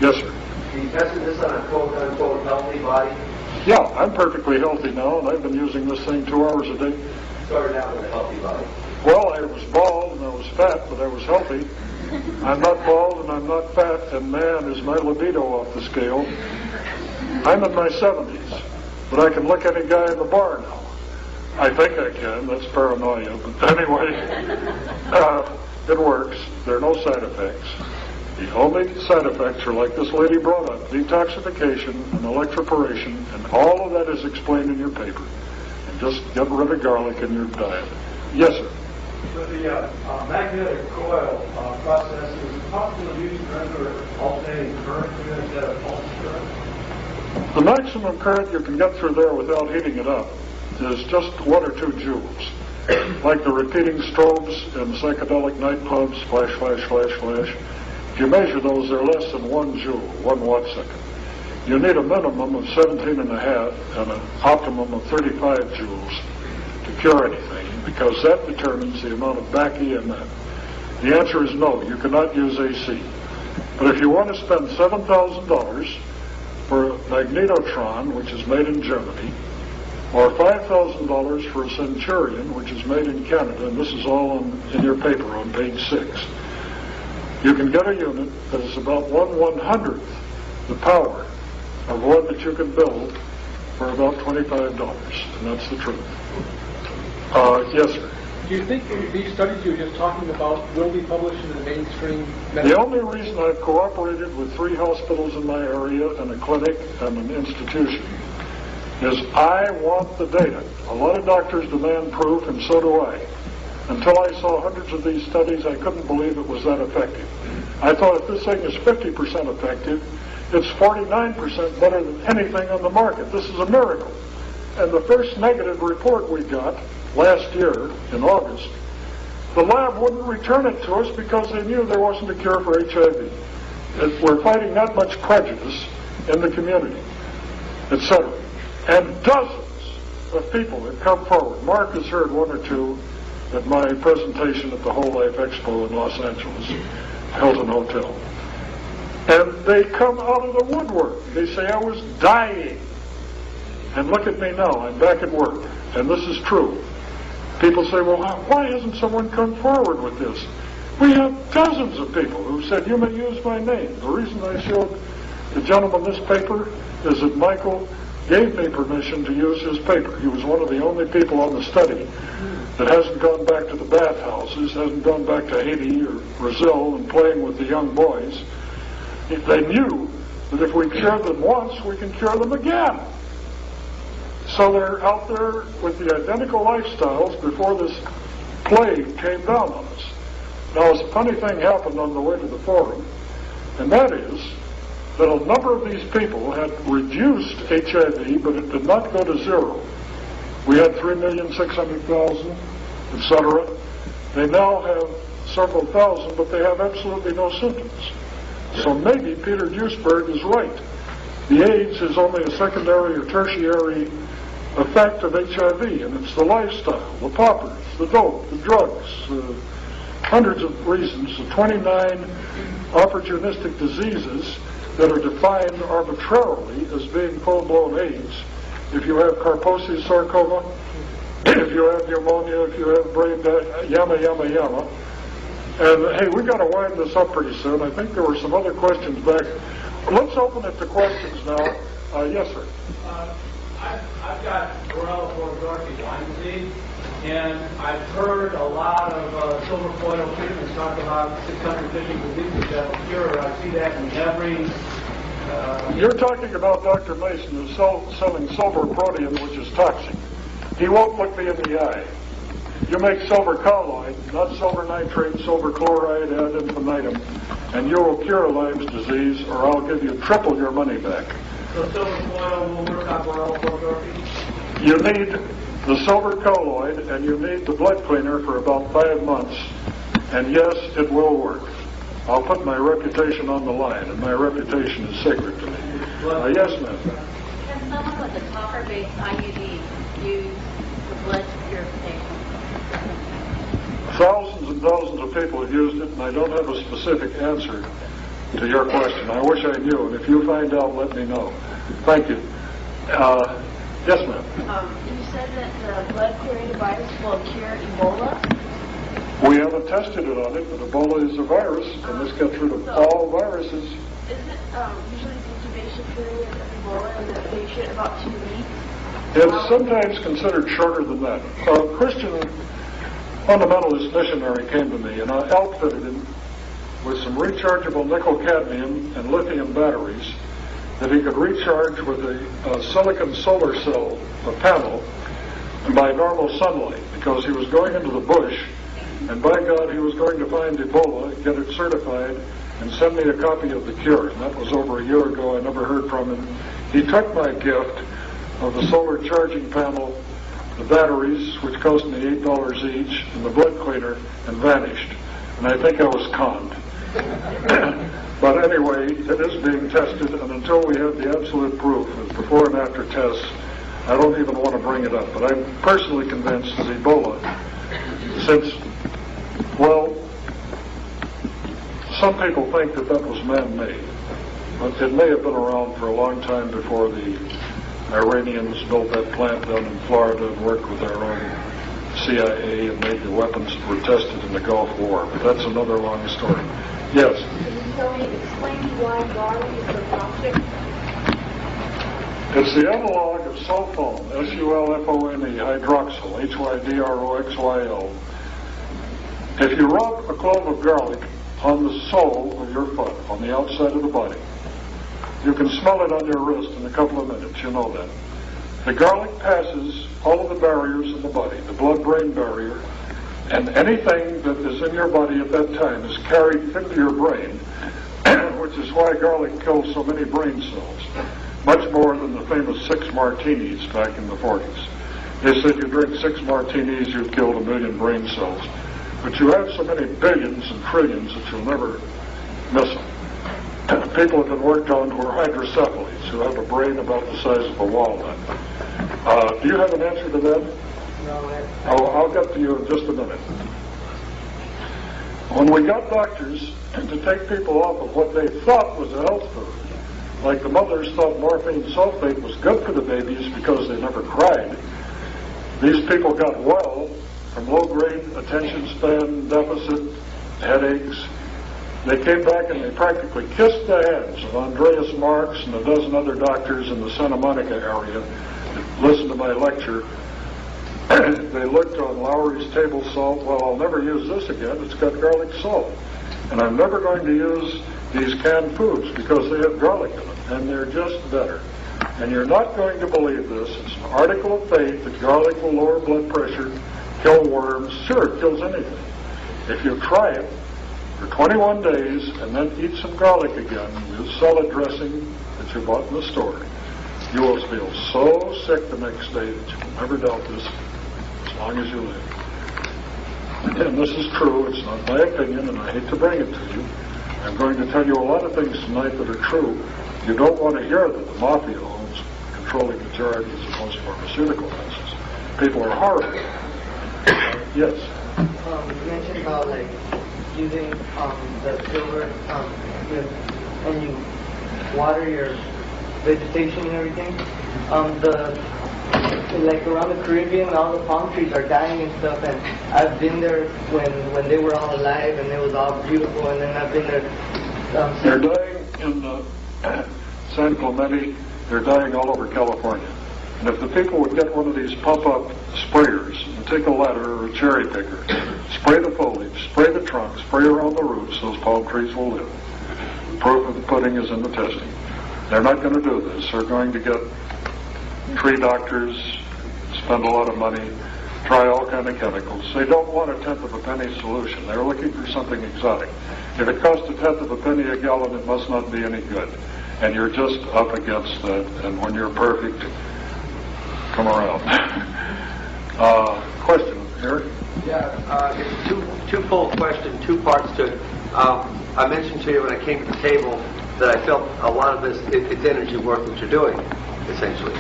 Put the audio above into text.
Yes, sir. You tested this on a quote-unquote healthy body? Yeah, I'm perfectly healthy now, and I've been using this thing 2 hours a day. Started out with a healthy body. Well, I was bald and I was fat, but I was healthy. I'm not bald and I'm not fat, and man, is my libido off the scale. I'm in my 70s, but I can look any guy in the bar now. I think I can. That's paranoia. But anyway, it works. There are no side effects. The only side effects are like this lady brought up: detoxification and electroporation, and all of that is explained in your paper. And just get rid of garlic in your diet. Yes, sir. So the magnetic coil process, is it possible to use regular alternating current instead of pulse current? The maximum current you can get through there without heating it up is just 1 or 2 joules. Like the repeating strobes in psychedelic nightclubs, flash, flash, flash, flash. If you measure those, they're less than 1 joule, 1 watt-second. You need a minimum of 17 and a half and an optimum of 35 joules to cure anything, because that determines the amount of back EMF. The answer is no, you cannot use AC. But if you want to spend $7,000 for a magnetotron, which is made in Germany, or $5,000 for a Centurion, which is made in Canada, and this is all in your paper on page 6, you can get a unit that is about 1/100th the power of one that you can build for about $25, and that's the truth. Yes, sir. Do you think these studies you were just talking about will be published in the mainstream medicine? The only reason I've cooperated with 3 hospitals in my area and a clinic and an institution is I want the data. A lot of doctors demand proof, and so do I. Until I saw hundreds of these studies, I couldn't believe it was that effective. I thought if this thing is 50% effective, it's 49% better than anything on the market. This is a miracle. And the first negative report we got last year in August, the lab wouldn't return it to us because they knew there wasn't a cure for HIV. We're fighting that much prejudice in the community, etc. And dozens of people have come forward. Mark has heard 1 or 2 at my presentation at the Whole Life Expo in Los Angeles, Hilton Hotel. And they come out of the woodwork. They say, I was dying. And look at me now, I'm back at work. And this is true. People say, well, why hasn't someone come forward with this? We have dozens of people who said, you may use my name. The reason I showed the gentleman this paper is that Michael gave me permission to use his paper. He was one of the only people on the study that hasn't gone back to the bathhouses, hasn't gone back to Haiti or Brazil and playing with the young boys. They knew that if we cure them once, we can cure them again. So they're out there with the identical lifestyles before this plague came down on us. Now, a funny thing happened on the way to the forum, and that is that a number of these people had reduced HIV, but it did not go to 0. We had 3,600,000, etc. They now have several thousand, but they have absolutely no symptoms. So maybe Peter Duesberg is right. The AIDS is only a secondary or tertiary effect of HIV, and it's the lifestyle, the poppers, the dope, the drugs, hundreds of reasons, the 29 opportunistic diseases that are defined arbitrarily as being full-blown AIDS. If you have Kaposi's sarcoma, if you have pneumonia, if you have brain yama, yama, yama. And hey, we've got to wind this up pretty soon. I think there were some other questions back. Let's open it to questions now. Yes, sir. I've got Borrello-Dorothy Lyme disease, and I've heard a lot of silver foil treatments talk about 650 diseases that will cure. I see that in every... You're talking about Dr. Mason, who's selling silver protein, which is toxic. He won't look me in the eye. You make silver colloid, not silver nitrate, silver chloride, ad infinitum, and you will cure Lyme's disease, or I'll give you triple your money back. So silver foil will work on Borrello-Dorothy? You need the silver colloid, and you need the blood cleaner for about 5 months, and yes, it will work. I'll put my reputation on the line, and my reputation is sacred to me. Yes, ma'am. Can someone with a copper-based IUD use the blood purification? Thousands and thousands of people have used it, and I don't have a specific answer. to your question. I wish I knew, and if you find out, let me know. Thank you. Yes, ma'am. You said that the blood-clearing device will cure Ebola. We haven't tested it on it, but Ebola is a virus, and this gets rid of all viruses. Isn't usually the incubation period of Ebola in the patient about 2 weeks? It's sometimes considered shorter than that. A Christian fundamentalist missionary came to me, and I outfitted him with some rechargeable nickel-cadmium and lithium batteries that he could recharge with a silicon solar cell, a panel, by normal sunlight, because he was going into the bush, and by God, he was going to find Ebola, get it certified, and send me a copy of the cure. And that was over a year ago. I never heard from him. He took my gift of the solar charging panel, the batteries, which cost me $8 each, and the blood cleaner, and vanished. And I think I was conned. But anyway, it is being tested, and until we have the absolute proof of before and after tests, I don't even want to bring it up. But I'm personally convinced that Ebola, since, well, some people think that that was man-made, but it may have been around for a long time before the Iranians built that plant down in Florida and worked with our own CIA and made the weapons that were tested in the Gulf War. But that's another long story. Yes? Can you explain why garlic is so toxic? It's the analog of sulfone, S-U-L-F-O-N-E, hydroxyl, H-Y-D-R-O-X-Y-L. If you rub a clove of garlic on the sole of your foot, on the outside of the body, you can smell it on your wrist in a couple of minutes, you know that. The garlic passes all of the barriers in the body, the blood-brain barrier, and anything that is in your body at that time is carried into your brain, which is why garlic kills so many brain cells, much more than the famous 6 martinis back in the 40s. They said you drink 6 martinis, you've killed 1 million brain cells. But you have so many billions and trillions that you'll never miss them. People have been worked on who are hydrocephalies, who have a brain about the size of a walnut. Do you have an answer to that? No, I'll get to you in just a minute. When we got doctors to take people off of what they thought was a health food, like the mothers thought morphine sulfate was good for the babies because they never cried, these people got well from low-grade attention span deficit, headaches. They came back and they practically kissed the hands of Andreas Marx and a dozen other doctors in the Santa Monica area that listened to my lecture. They looked on Lowry's table salt. Well, I'll never use this again. It's got garlic salt. And I'm never going to use these canned foods because they have garlic in them, and they're just better. And you're not going to believe this. It's an article of faith that garlic will lower blood pressure, kill worms. Sure, it kills anything. If you try it for 21 days and then eat some garlic again, use salad dressing that you bought in the store, you will feel so sick the next day that you will never doubt this as long as you live. And this is true. It's not my opinion, and I hate to bring it to you. I'm going to tell you a lot of things tonight that are true. You don't want to hear that the mafia owns controlling majorities of most pharmaceutical houses. People are horrible. Yes? You mentioned about like using the silver and you water your vegetation and everything. Like around the Caribbean, all the palm trees are dying and stuff, and I've been there when they were all alive and it was all beautiful, and then I've been there. They're dying in San Clemente. They're dying all over California. And if the people would get one of these pump-up sprayers and take a ladder or a cherry picker, spray the foliage, spray the trunk, spray around the roots, those palm trees will live. The proof of the pudding is in the testing. They're not going to do this. They're going to get tree doctors, spend a lot of money, try all kind of chemicals. They don't want a tenth of a penny solution. They're looking for something exotic. If it costs a tenth of a penny a gallon, it must not be any good. And you're just up against that. And when you're perfect, come around. Question here? Yeah, it's two-fold question, 2 parts to it. I mentioned to you when I came to the table that I felt a lot of this, it's energy work that you're doing, essentially.